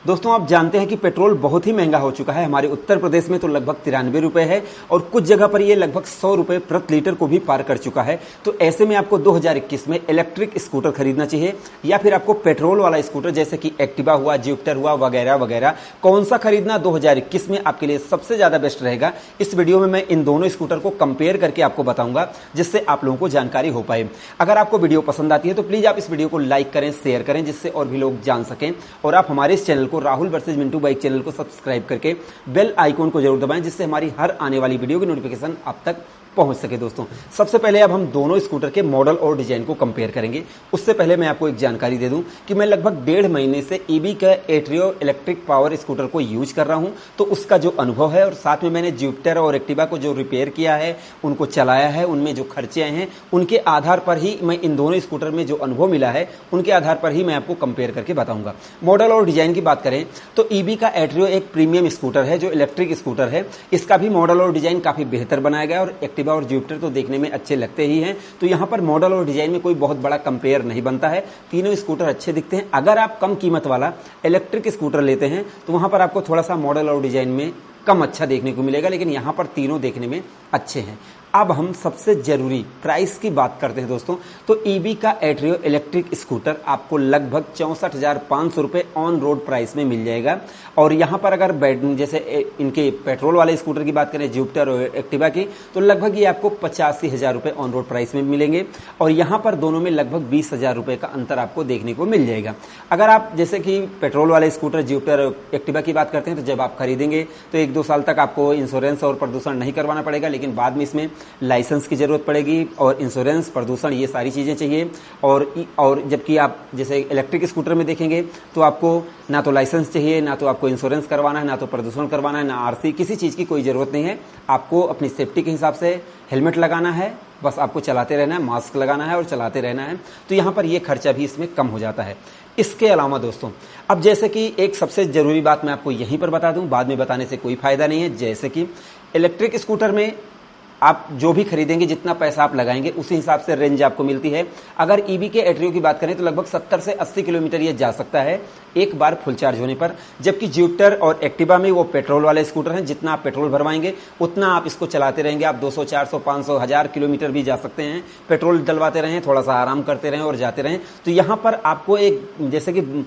दोस्तों आप जानते हैं कि पेट्रोल बहुत ही महंगा हो चुका है। हमारे उत्तर प्रदेश में तो लगभग 93 रुपए है और कुछ जगह पर ये लगभग 100 रुपए प्रति लीटर को भी पार कर चुका है। तो ऐसे में आपको 2021 में इलेक्ट्रिक स्कूटर खरीदना चाहिए या फिर आपको पेट्रोल वाला स्कूटर जैसे कि एक्टिवा हुआ, जुपिटर हुआ, वगैरह वगैरह, कौन सा खरीदना 2021 में आपके लिए सबसे ज्यादा बेस्ट रहेगा। इस वीडियो में मैं इन दोनों स्कूटर को कंपेयर करके आपको बताऊंगा जिससे आप लोगों को जानकारी हो पाए। अगर आपको वीडियो पसंद आती है तो प्लीज आप इस वीडियो को लाइक करें, शेयर करें, जिससे और भी लोग जान सकें। और आप हमारे इस चैनल को Rahul versus Mintu bike channel को सब्सक्राइब करके बेल आइकॉन को जरूर दबाएं, जिससे हमारी हर आने वाली वीडियो की नोटिफिकेशन आप तक पहुंच सके। दोस्तों सबसे पहले अब हम दोनों स्कूटर के मॉडल और डिजाइन को कंपेयर करेंगे। उससे पहले मैं आपको एक जानकारी दे दूं कि मैं लगभग 1.5 महीने से ईबी का एट्रियो इलेक्ट्रिक पावर स्कूटर को यूज कर रहा हूं, तो उसका जो अनुभव है और साथ में मैंने जुपिटर और एक्टिवा को जो रिपेयर किया है, उनको चलाया है, उनमें जो खर्चे आए हैं, उनके आधार पर ही मैं इन दोनों स्कूटर में जो अनुभव मिला है उनके आधार पर ही मैं आपको कंपेयर करके बताऊंगा। मॉडल और डिजाइन की बात करें तो ईबी का एट्रियो एक प्रीमियम स्कूटर है जो इलेक्ट्रिक स्कूटर है। इसका भी मॉडल और डिजाइन काफी बेहतर बनाया गया और एक्टिवा और जुपिटर तो देखने में अच्छे लगते ही हैं, तो यहां पर मॉडल और डिजाइन में कोई बहुत बड़ा कंपेयर नहीं बनता है। तीनों स्कूटर अच्छे दिखते हैं। अगर आप कम कीमत वाला इलेक्ट्रिक स्कूटर लेते हैं तो वहां पर आपको थोड़ा सा मॉडल और डिजाइन में कम अच्छा देखने को मिलेगा, लेकिन यहां पर तीनों देखने में अच्छे हैं। अब हम सबसे जरूरी प्राइस की बात करते हैं दोस्तों, तो ईबी का एट्रियो इलेक्ट्रिक स्कूटर आपको लगभग 64,500 रुपए ऑन रोड प्राइस में मिल जाएगा। और यहां पर अगर जैसे इनके पेट्रोल वाले स्कूटर की बात करें, जुपिटर और एक्टिवा की, तो लगभग ये आपको 85,000 रुपए ऑन रोड प्राइस में मिलेंगे। और यहां पर दोनों में लगभग 20,000 रुपए का अंतर आपको देखने को मिल जाएगा। अगर आप जैसे कि पेट्रोल वाले स्कूटर जुपिटर और एक्टिवा की बात करते हैं, तो जब आप खरीदेंगे तो 1-2 साल तक आपको इंश्योरेंस और प्रदूषण नहीं करवाना पड़ेगा, लेकिन बाद में इसमें लाइसेंस की जरूरत पड़ेगी और इंश्योरेंस, प्रदूषण, ये सारी चीजें चाहिए। और जबकि आप जैसे इलेक्ट्रिक स्कूटर में देखेंगे तो आपको ना तो लाइसेंस चाहिए, ना तो आपको इंश्योरेंस करवाना है, ना तो प्रदूषण करवाना है, ना आरसी, किसी चीज की कोई जरूरत नहीं है। आपको अपनी सेफ्टी के हिसाब से हेलमेट लगाना है, बस आपको चलाते रहना है, मास्क लगाना है और चलाते रहना है। तो यहां पर यह खर्चा भी इसमें कम हो जाता है। इसके अलावा दोस्तों अब जैसे कि एक सबसे जरूरी बात मैं आपको यहीं पर बता दूं, बाद में बताने से कोई फायदा नहीं है। जैसे कि इलेक्ट्रिक स्कूटर में आप जो भी खरीदेंगे, जितना पैसा आप लगाएंगे उसी हिसाब से रेंज आपको मिलती है। अगर ईबी के एट्रियो की बात करें तो लगभग 70 से 80 किलोमीटर ये जा सकता है एक बार फुल चार्ज होने पर, जबकि जुपिटर और एक्टिवा में वो पेट्रोल वाले स्कूटर हैं। जितना आप पेट्रोल भरवाएंगे उतना आप इसको चलाते रहेंगे। आप 200, 400, 500, 1000 किलोमीटर भी जा सकते हैं। पेट्रोल डलवाते रहें, थोड़ा सा आराम करते रहें और जाते रहें। तो यहाँ पर आपको एक जैसे कि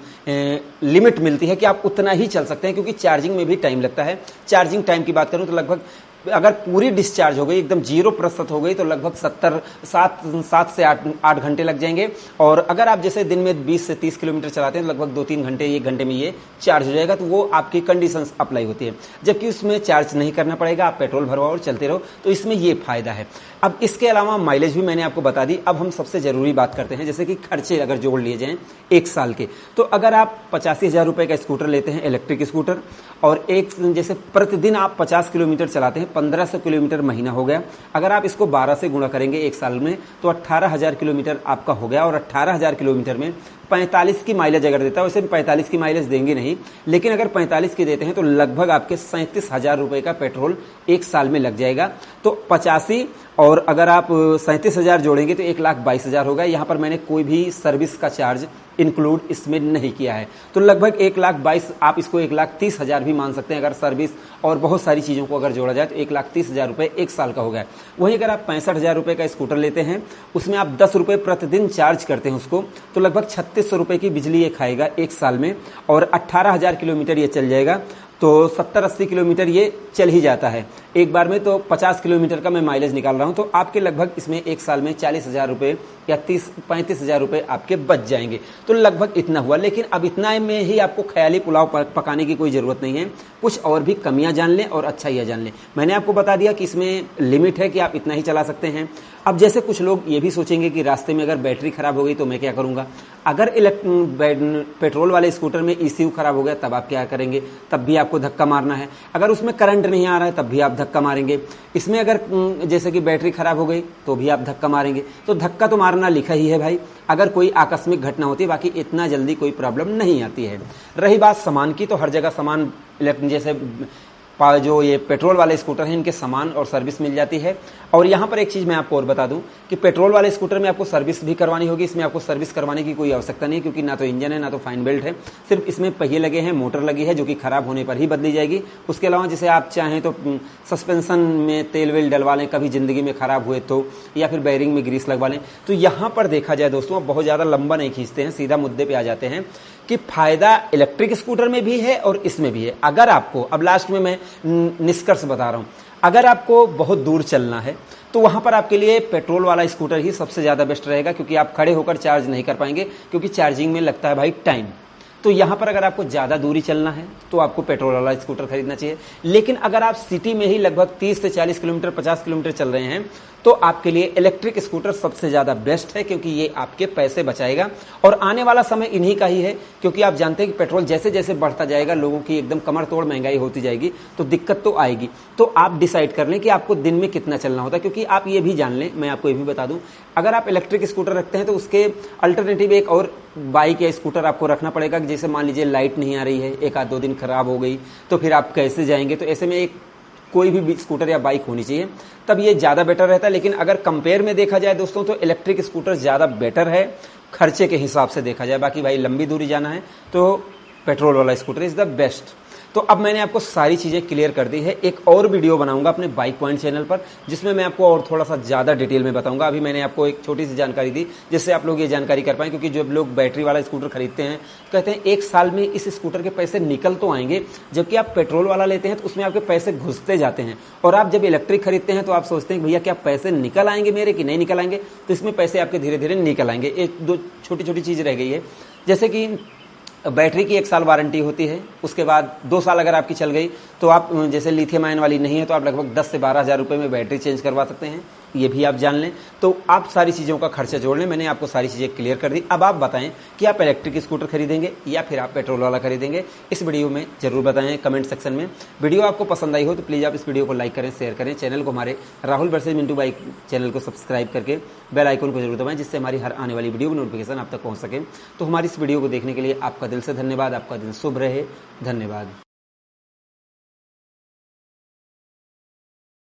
लिमिट मिलती है कि आप उतना ही चल सकते हैं, क्योंकि चार्जिंग में भी टाइम लगता है। चार्जिंग टाइम की बात करूं तो लगभग अगर पूरी डिस्चार्ज हो गई, एकदम 0% हो गई, तो लगभग 7 से 8 घंटे लग जाएंगे। और अगर आप जैसे दिन में 20 से 30 किलोमीटर चलाते हैं तो लगभग 2-3 घंटे, 1 घंटे में ये चार्ज हो जाएगा। तो वो आपकी कंडीशंस अप्लाई होती है, जबकि उसमें चार्ज नहीं करना पड़ेगा, आप पेट्रोल भरवाओ और चलते रहो। तो इसमें ये फायदा है। अब इसके अलावा माइलेज भी मैंने आपको बता दी। अब हम सबसे जरूरी बात करते हैं, जैसे कि खर्चे अगर जोड़ लिए जाएं 1 साल के, तो अगर आप 85,000 रुपए का स्कूटर लेते हैं इलेक्ट्रिक स्कूटर, और एक जैसे प्रतिदिन आप 50 किलोमीटर चलाते हैं, 1500 किलोमीटर महीना हो गया। अगर आप इसको 12 से गुणा करेंगे 1 साल में तो 18,000 किलोमीटर आपका हो गया। और 18,000 किलोमीटर में 45 की माइलेज अगर देता है, वैसे 45 की माइलेज देंगे नहीं, लेकिन अगर 45 की देते हैं तो लगभग आपके 37,000 रुपए का पेट्रोल 1 साल में लग जाएगा। तो 85 और अगर आप 37,000 जोड़ेंगे तो 1,22,000 होगा। यहां पर मैंने कोई भी सर्विस का चार्ज इंक्लूड इसमें नहीं किया है। तो लगभग 1,22,000, आप इसको 1,30,000 भी मान सकते हैं। अगर सर्विस और बहुत सारी चीजों को अगर जोड़ा जाए तो 1,30,000 रुपए 1 साल का हो गया। वहीं अगर आप 65,000 रुपए का स्कूटर लेते हैं, उसमें आप 10 रुपए प्रतिदिन चार्ज करते हैं उसको, तो लगभग 3600 रुपए की बिजली ये खाएगा 1 साल में। और 18,000 किलोमीटर ये चल जाएगा, तो 70-80 किलोमीटर ये चल ही जाता है एक बार में। तो 50 किलोमीटर का मैं माइलेज निकाल रहा हूं, तो आपके लगभग इसमें 1 साल में 40,000 रुपए या 35,000 रुपए आपके बच जाएंगे। तो लगभग इतना हुआ। लेकिन अब इतना में ही आपको ख्याली पुलाव पकाने की कोई जरूरत नहीं है। कुछ और भी कमियां जान लें और अच्छाइयां जान लें। मैंने आपको बता दिया कि इसमें लिमिट है कि आप इतना ही चला सकते हैं। अब जैसे कुछ लोग ये भी सोचेंगे कि रास्ते में अगर बैटरी खराब हो गई तो मैं क्या करूंगा। अगर पेट्रोल वाले स्कूटर में ECU खराब हो गया तब आप क्या करेंगे, तब भी आपको धक्का मारना है। अगर उसमें करंट नहीं आ रहा है तब भी आप धक्का मारेंगे। इसमें अगर जैसे कि बैटरी खराब हो गई तो भी आप धक्का मारेंगे। तो धक्का तो मारना लिखा ही है भाई, अगर कोई आकस्मिक घटना होती है। बाकी इतना जल्दी कोई प्रॉब्लम नहीं आती है। रही बात सामान की, तो हर जगह सामान जैसे जो ये पेट्रोल वाले स्कूटर हैं इनके सामान और सर्विस मिल जाती है। और यहाँ पर एक चीज़ मैं आपको और बता दूं कि पेट्रोल वाले स्कूटर में आपको सर्विस भी करवानी होगी। इसमें आपको सर्विस करवाने की कोई आवश्यकता नहीं, क्योंकि ना तो इंजन है ना तो फाइन बेल्ट है, सिर्फ इसमें पहिए लगे हैं, मोटर लगी है जो कि खराब होने पर ही बदली जाएगी। उसके अलावा जैसे आप चाहें तो सस्पेंशन में तेल वेल डलवा लें कभी ज़िंदगी में खराब हुए तो, या फिर बैरिंग में ग्रीस लगवा लें। तो यहाँ पर देखा जाए दोस्तों, बहुत ज़्यादा लंबा नहीं खींचते हैं, सीधा मुद्दे पे आ जाते हैं कि फायदा इलेक्ट्रिक स्कूटर में भी है और इसमें भी है। अगर आपको, अब लास्ट में मैं निष्कर्ष बता रहा हूं, अगर आपको बहुत दूर चलना है तो वहां पर आपके लिए पेट्रोल वाला स्कूटर ही सबसे ज्यादा बेस्ट रहेगा, क्योंकि आप खड़े होकर चार्ज नहीं कर पाएंगे, क्योंकि चार्जिंग में लगता है भाई टाइम। तो यहां पर अगर आपको ज्यादा दूरी चलना है तो आपको पेट्रोल वाला स्कूटर खरीदना चाहिए। लेकिन अगर आप सिटी में ही लगभग 30 से 40 किलोमीटर 50 किलोमीटर चल रहे हैं तो आपके लिए इलेक्ट्रिक स्कूटर सबसे ज्यादा बेस्ट है, क्योंकि ये आपके पैसे बचाएगा। और आने वाला समय इन्हीं का ही है, क्योंकि आप जानते हैं कि पेट्रोल जैसे जैसे बढ़ता जाएगा लोगों की एकदम कमर तोड़ महंगाई होती जाएगी, तो दिक्कत तो आएगी। तो आप डिसाइड कर लें कि आपको दिन में कितना चलना होता है, क्योंकि आप ये भी जान लें, मैं आपको ये भी बता दूं, अगर आप इलेक्ट्रिक स्कूटर रखते हैं तो उसके अल्टरनेटिव एक और बाइक या स्कूटर आपको रखना पड़ेगा। जैसे मान लीजिए लाइट नहीं आ रही है, एक आध 2 दिन खराब हो गई, तो फिर आप कैसे जाएंगे? तो ऐसे में एक कोई भी स्कूटर या बाइक होनी चाहिए, तब ये ज़्यादा बेटर रहता है। लेकिन अगर कंपेयर में देखा जाए दोस्तों तो इलेक्ट्रिक स्कूटर ज़्यादा बेटर है खर्चे के हिसाब से देखा जाए। बाकी भाई लंबी दूरी जाना है तो पेट्रोल वाला स्कूटर इज़ द बेस्ट। तो अब मैंने आपको सारी चीज़ें क्लियर कर दी है। एक और वीडियो बनाऊंगा अपने बाइक पॉइंट चैनल पर, जिसमें मैं आपको और थोड़ा सा ज़्यादा डिटेल में बताऊंगा। अभी मैंने आपको एक छोटी सी जानकारी दी जिससे आप लोग ये जानकारी कर पाएं, क्योंकि जब लोग बैटरी वाला स्कूटर खरीदते हैं कहते हैं 1 साल में इस स्कूटर के पैसे निकल तो आएंगे, जबकि आप पेट्रोल वाला लेते हैं तो उसमें आपके पैसे घुसते जाते हैं। और आप जब इलेक्ट्रिक खरीदते हैं तो आप सोचते हैं भैया क्या पैसे निकल आएंगे मेरे कि नहीं निकल आएंगे, तो इसमें पैसे आपके धीरे धीरे निकल आएंगे। एक दो छोटी छोटी चीज़ रह गई है, जैसे कि बैटरी की 1 साल वारंटी होती है, उसके बाद 2 साल अगर आपकी चल गई तो आप, जैसे लिथियम आयन वाली नहीं है तो आप लगभग 10 से 12 हज़ार रुपये में बैटरी चेंज करवा सकते हैं। ये भी आप जान लें। तो आप सारी चीज़ों का खर्चा जोड़ लें। मैंने आपको सारी चीज़ें क्लियर कर दी। अब आप बताएं कि आप इलेक्ट्रिक स्कूटर खरीदेंगे या फिर आप पेट्रोल वाला खरीदेंगे, इस वीडियो में जरूर बताएं कमेंट सेक्शन में। वीडियो आपको पसंद आई हो तो प्लीज़ आप इस वीडियो को लाइक करें, शेयर करें। चैनल को, हमारे Rahul versus Mintu bike channel को सब्सक्राइब करके बेल आइकन को जरूर दबाएं, जिससे हमारी हर आने वाली वीडियो की नोटिफिकेशन आप तक पहुँच सके। तो हमारी इस वीडियो को देखने के लिए आपका दिल से धन्यवाद। आपका दिन शुभ रहे। धन्यवाद।